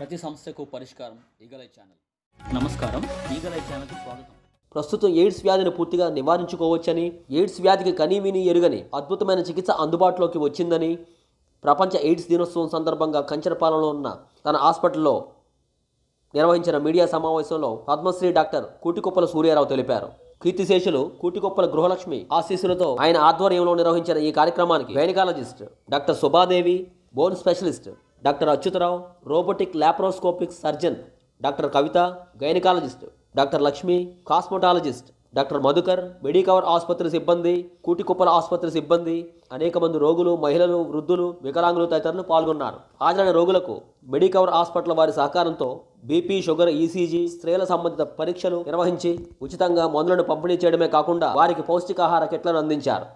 ప్రతి సమస్యకు పరిష్కారం ఈగలై ఛానల్. నమస్కారం, ఈగలై ఛానల్కి స్వాగతం. ప్రస్తుతం ఎయిడ్స్ వ్యాధిని పూర్తిగా నివారించుకోవచ్చని, ఎయిడ్స్ వ్యాధికి కనీవిని ఎరుగని అద్భుతమైన చికిత్స అందుబాటులోకి వచ్చిందని ప్రపంచ ఎయిడ్స్ దినోత్సవం సందర్భంగా కంచరపాలెంలో ఉన్న తన హాస్పిటల్లో నిర్వహించిన మీడియా సమావేశంలో పద్మశ్రీ డాక్టర్ కూటికొప్పల సూర్యారావు తెలిపారు. కీర్తిశేషులు కూటికొప్పల గృహలక్ష్మి ఆశీస్సులతో ఆయన ఆధ్వర్యంలో నిర్వహించిన ఈ కార్యక్రమానికి gynaecologist doctor Subhadevi, bone specialist doctor Achyutarao, robotic laparoscopic surgeon doctor Kavitha, gynaecologist doctor Lakshmi, cosmetologist doctor Madhukar, Medicover ఆసుపత్రి సిబ్బంది, కూటికొప్పల ఆసుపత్రి సిబ్బంది, అనేక మంది రోగులు, మహిళలు, వృద్ధులు, వికలాంగులు తదితరులు పాల్గొన్నారు. హాజరైన రోగులకు మెడికవర్ హాస్పిటల్ వారి సహకారంతో బీపీ, షుగర్, ఈసీజీ, స్త్రీల సంబంధిత పరీక్షలు నిర్వహించి ఉచితంగా మందులను పంపిణీ చేయడమే కాకుండా వారికి పౌష్టికాహార కిట్లను అందించారు.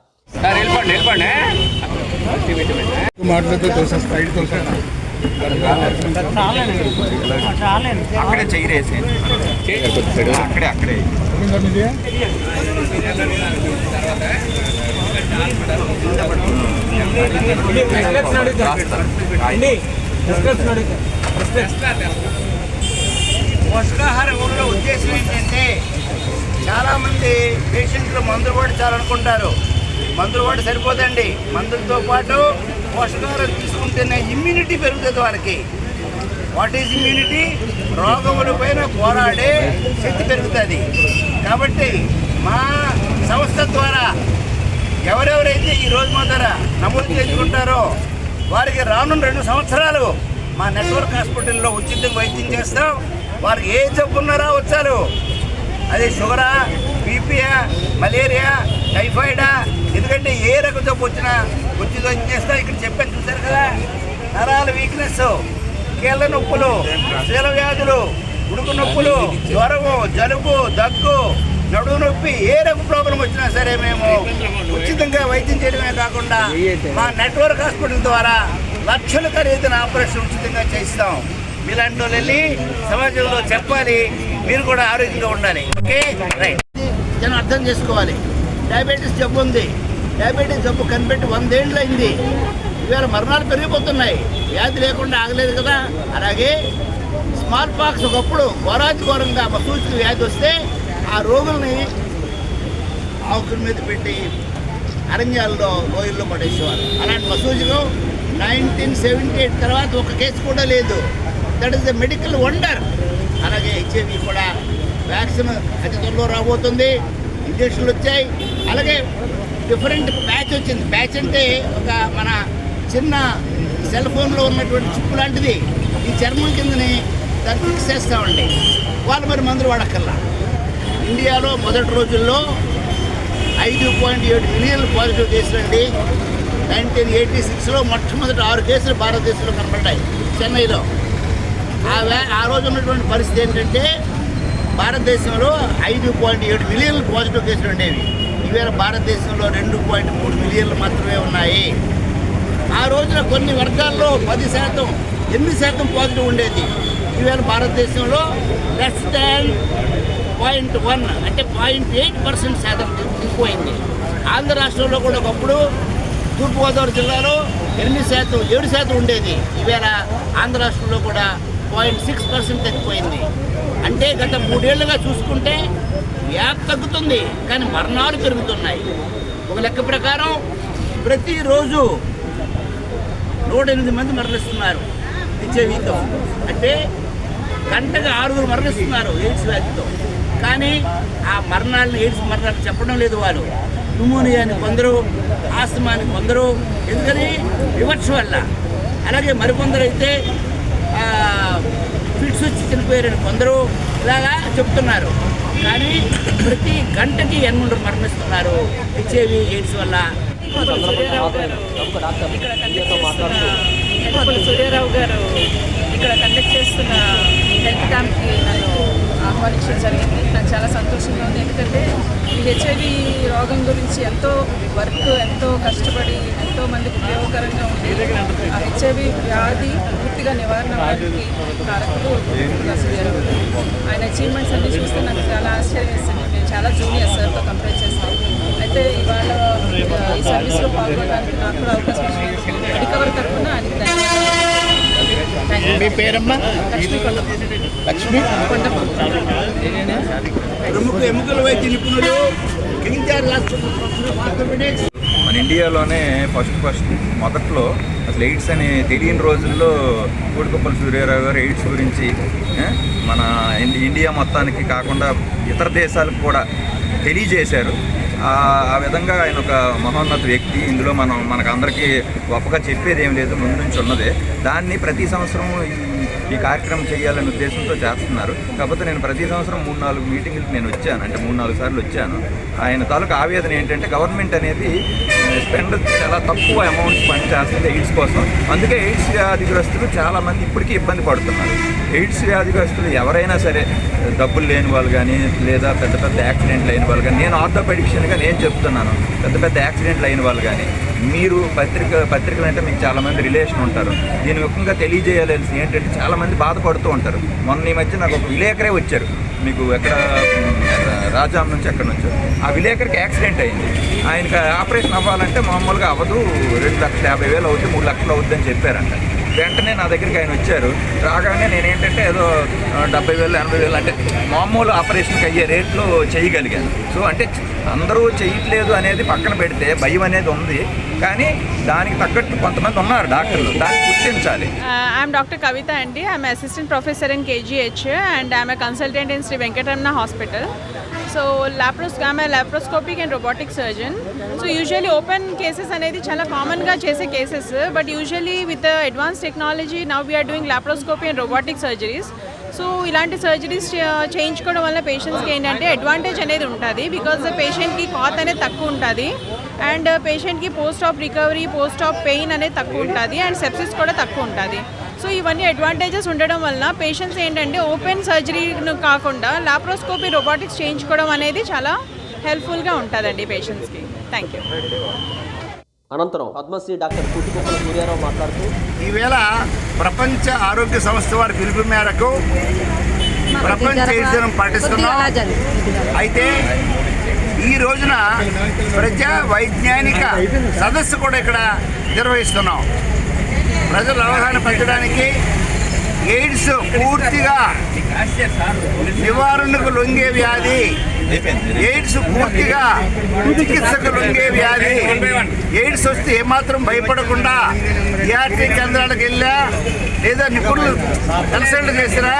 అక్కడే చెయ్యేసి అక్కడే అక్కడే పోషకాహారం ఊళ్ళో ఉద్దేశం ఏంటంటే చాలామంది పేషెంట్లు మందులు పడచాలనుకుంటారు. మందులు పడి సరిపోదండి, మందులతో పాటు పోషకాహారం తీసుకుంటేనే ఇమ్యూనిటీ పెరుగుతుంది వారికి. What is immunity? రోగముల పైన పోరాడే శక్తి పెరుగుతుంది. కాబట్టి మా సంస్థ ద్వారా ఎవరెవరైతే ఈ రోజు మొదట నమోదు చేసుకుంటారో వారికి రానున్న 2 సంవత్సరాలు మా నెట్వర్క్ హాస్పిటల్లో ఉచితంగా వైద్యం చేస్తాం. వారికి ఏ జబ్బు ఉన్నారో వచ్చారు, అది షుగరా, బీపీయా, మలేరియా, టైఫాయిడా, ఎందుకంటే ఏ రకం జబ్బు వచ్చినా ఉచితం చేస్తాం. ఇక్కడ చెప్పాను, చూశారు కదా, నరాల వీక్నెస్, కీళ్ళ నొప్పులు, శీల వ్యాధులు, ఉడుకు నొప్పులు, జ్వరము, జలుబు, దగ్గు, నడువు నొప్పి, ఏ రకం ప్రాబ్లం వచ్చినా సరే మేము ఉచితంగా వైద్యం చేయడమే కాకుండా మా నెట్వర్క్ హాస్పిటల్ ద్వారా లక్షల ఖరీదైన ఆపరేషన్ ఉచితంగా చేయిస్తాం. మీలాంటి వాళ్ళు వెళ్ళి సమాజంలో చెప్పాలి, మీరు కూడా ఆరోగ్యంగా ఉండాలి. Okay, right. జనం అర్థం చేసుకోవాలి. డయాబెటీస్ జబ్బు ఉంది, డయాబెటీస్ జబ్బు కనిపెట్టి 100 ఏళ్ళు అయింది. ఇవాళ మరణాలు పెరిగిపోతున్నాయి. వ్యాధి లేకుండా ఆగలేదు కదా. అలాగే స్మాల్ పాక్స్ ఒకప్పుడు ఘోరాతిఘోరంగా మసూచిక వ్యాధి వస్తే ఆ రోగుల్ని ఆకుల మీద పెట్టి అరణ్యాల్లో, లోయల్లో పడేసేవారు. అలాంటి మసూచికం 1978 తర్వాత ఒక కేసు కూడా లేదు. That is the medical wonder. అలాగే హెచ్ఐవి కూడా వ్యాక్సిన్ అతి త్వరలో రాబోతుంది, ఇంజక్షన్లు వచ్చాయి. అలాగే డిఫరెంట్ ప్యాచ్ వచ్చింది. ప్యాచ్ అంటే ఒక మన చిన్న సెల్ ఫోన్లో ఉన్నటువంటి చిప్పు లాంటిది. ఈ చర్మం కిందని దాన్ని ఫిక్స్ చేస్తామండి. వాళ్ళు మరి మందులు వాడక్కర్లా. ఇండియాలో మొదటి రోజుల్లో 5.7 మిలియన్లు పాజిటివ్ కేసులండి. 1986లో మొట్టమొదటి 6 కేసులు భారతదేశంలో కనబడ్డాయి, చెన్నైలో. ఆ రోజు ఉన్నటువంటి పరిస్థితి ఏంటంటే భారతదేశంలో 5.7 మిలియన్లు పాజిటివ్ కేసులు ఉండేవి. ఈవేళ భారతదేశంలో 2.3 మిలియన్లు మాత్రమే ఉన్నాయి. ఆ రోజున కొన్ని వర్గాల్లో 10%, 8% పాజిటివ్ ఉండేది. ఈవేళ భారతదేశంలో లెస్ దాన్ 0.1 అంటే 0.8% శాతం ఎక్కువైంది. ఆంధ్ర రాష్ట్రంలో కూడా ఒకప్పుడు తూర్పుగోదావరి జిల్లాలో 8%, 7% ఉండేది. ఈవేళ ఆంధ్ర రాష్ట్రంలో కూడా 0.6% తగ్గిపోయింది. అంటే గత 3 ఏళ్లుగా చూసుకుంటే వ్యాప్తి తగ్గుతుంది, కానీ మరణాలు పెరుగుతున్నాయి. ఒక లెక్క ప్రకారం ప్రతిరోజు 108 మంది మరణిస్తున్నారు హెచ్ఐవితో. అంటే గంటగా 6 మరణిస్తున్నారు ఎయిడ్స్ వ్యాధితో. కానీ ఆ మరణాలను ఎయిడ్స్ మరణాలు చెప్పడం లేదు వాళ్ళు. న్యూమోనియాని కొందరు, ఆస్తమాని కొందరు, ఎందుకని వివక్ష వల్ల. అలాగే మరికొందరు అయితే ఫిట్స్ వచ్చి చనిపోయారని కొందరు ఇలాగా చెప్తున్నారు. కానీ ప్రతి గంటకి 800 మరణిస్తున్నారు హెచ్ఐవి ఎయిడ్స్ వల్ల. సూర్యారావు గారు ఇక్కడ కండక్ట్ చేస్తున్న హెల్త్ క్యాంప్కి నన్ను ఆహ్వానించడం జరిగింది. నాకు చాలా సంతోషంగా ఉంది. ఎందుకంటే ఈ హెచ్ఐవి రోగం గురించి ఎంతో వర్క్, ఎంతో కష్టపడి ఎంతో మందికి ఉపయోగకరంగా ఉంది. ఆ హెచ్ఐవి వ్యాధి పూర్తిగా నివారణ వారికి కారకులు సూర్యారావు. ఆయన అచీవ్మెంట్స్ అన్ని చూస్తే నాకు చాలా ఆశ్చర్యం వేసింది. నేను చాలా జూనియర్ సార్తో కంపేర్ చేస్తాను. అయితే ఇవాళ ఈ సర్వీస్లో పాల్గొనడానికి నాకు కూడా అవకాశం వచ్చింది. మెడికవర్ తరఫున ఆయనకి ధన్యవాదాలు. మీ పేరమ్మా? లక్ష్మి ప్రముఖ ఎముకల వైద్య నిపుణులు, కింగ్ జార్జ్ ఆర్థోపెడిక్స్. మన ఇండియాలోనే ఫస్ట్ మొదట్లో అసలు ఎయిడ్స్ అని తెలియని రోజుల్లో కోడికొప్పల సూర్యారావు గారు ఎయిడ్స్ గురించి మన ఇండియా మొత్తానికి కాకుండా ఇతర దేశాలకు కూడా తెలియజేశారు. ఆ విధంగా ఆయన ఒక మహోన్నత వ్యక్తి. ఇందులో మనకు అందరికీ గొప్పగా చెప్పేది ఏం లేదు, ముందు నుంచి ఉన్నదే. దాన్ని ప్రతి సంవత్సరం ఈ కార్యక్రమం చేయాలనే ఉద్దేశంతో చేస్తున్నారు. కాకపోతే నేను ప్రతి సంవత్సరం 3-4 మీటింగులకు నేను వచ్చాను, అంటే 3-4 సార్లు వచ్చాను. ఆయన తాలూకు ఆవేదన ఏంటంటే గవర్నమెంట్ అనేది చాలా తక్కువ అమౌంట్ స్పెండ్ చేస్తుంది ఎయిడ్స్ కోసం. అందుకే ఎయిడ్స్ వ్యాధిగ్రస్తులు చాలామంది ఇప్పటికీ ఇబ్బంది పడుతున్నారు. ఎయిడ్స్ వ్యాధిగ్రస్తులు ఎవరైనా సరే, డబ్బులు లేని వాళ్ళు కానీ, లేదా పెద్ద పెద్ద యాక్సిడెంట్లు అయిన వాళ్ళు కానీ, నేను ఆర్థోపెడిషియన్గా నేను చెప్తున్నాను, పెద్ద పెద్ద యాక్సిడెంట్లు అయిన వాళ్ళు కానీ, మీరు పత్రికలు అంటే మీకు చాలామంది రిలేషన్ ఉంటారు. దీని ముఖ్యంగా తెలియజేయాల్సింది ఏంటంటే చాలామంది బాధపడుతూ ఉంటారు. మొన్న ఈ మధ్య నాకు ఒక విలేకరే వచ్చారు, మీకు ఎక్కడ రాజాం నుంచి ఎక్కడి నుంచో. ఆ విలేకరికి యాక్సిడెంట్ అయింది. ఆయనకి ఆపరేషన్ అవ్వాలంటే మామూలుగా అవ్వదు, 2,50,000 అవుతుంది, 3 లక్షలు అవుద్ది అని చెప్పారంట. వెంటనే నా దగ్గరికి ఆయన వచ్చారు. రాగానే నేనేంటంటే ఏదో 70,000 80,000 అంటే మామూలు ఆపరేషన్కి అయ్యే రేట్లో చేయగలిగాను. సో అంటే అందరూ చేయట్లేదు అనేది పక్కన పెడితే భయం అనేది ఉంది, కానీ దానికి తగ్గట్టు కొంతమంది ఉన్నారు డాక్టర్లు, దాన్ని గుర్తించాలి. ఐఎమ్ డాక్టర్ కవిత అండి. I'm assistant professor in KGH and I'm a consultant in Sri Venkatamna Hospital. So I'm a laparoscopic and robotic surgeon. So usually open cases అనేది చాలా కామన్గా చేసే cases, but usually with advance technology now we are doing laparoscopy and robotic surgeries. So ఇలాంటి surgeries చేయించుకోవడం వల్ల పేషెంట్స్కి ఏంటంటే advantage అనేది ఉంటుంది, బికాజ్ పేషెంట్కి కాత్ అనేది తక్కువ ఉంటుంది, అండ్ పేషెంట్కి post of recovery, post of pain అనేది తక్కువ ఉంటుంది, అండ్ సెప్సిస్ కూడా తక్కువ ఉంటుంది. సో ఇవన్నీ అడ్వాంటేజెస్ ఉండడం వల్ల పేషెంట్స్ ఏంటంటే ఓపెన్ సర్జరీను కాకుండా లాప్రోస్కోపీ రోబోటిక్స్ చేయించుకోవడం అనేది చాలా హెల్ప్ఫుల్గా ఉంటుందండి పేషెంట్స్కి. Thank you. అనంతరం పద్మశ్రీ డాక్టర్ కోటికొప్పల సూర్యారావు మాట్లాడుతూ, ఈవేళ ప్రపంచ ఆరోగ్య సంస్థ వారి పిలుపు మేరకు ప్రపంచ ఎయిడ్స్ దినం పాటిస్తున్నాం. అయితే ఈ రోజున ప్రజా వైజ్ఞానిక సదస్సు కూడా ఇక్కడ నిర్వహిస్తున్నాం. ప్రజల అవగాహన పెంచడానికి ఎయిడ్స్ పూర్తిగా నివారణకు లొంగే వ్యాధి, ఎయిడ్స్ పూర్తిగా చికిత్సకు లొంగే వ్యాధి. ఎయిడ్స్ వస్తే ఏమాత్రం భయపడకుండా డిఆర్టీ కేంద్రాలకు వెళ్ళా లేదా నిపుణులు కన్సల్ట్ చేసినా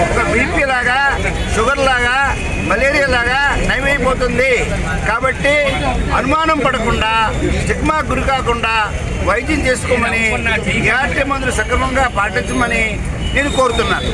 ఒక బీపీ లాగా, షుగర్ లాగా, మలేరియా లాగా నయమైపోతుంది. కాబట్టి అనుమానం పడకుండా, స్టిగ్మా గురి కాకుండా వైద్యం చేసుకోమని, డిఆర్టీ మందులు సక్రమంగా పాటించమని నేను కోరుతున్నాను.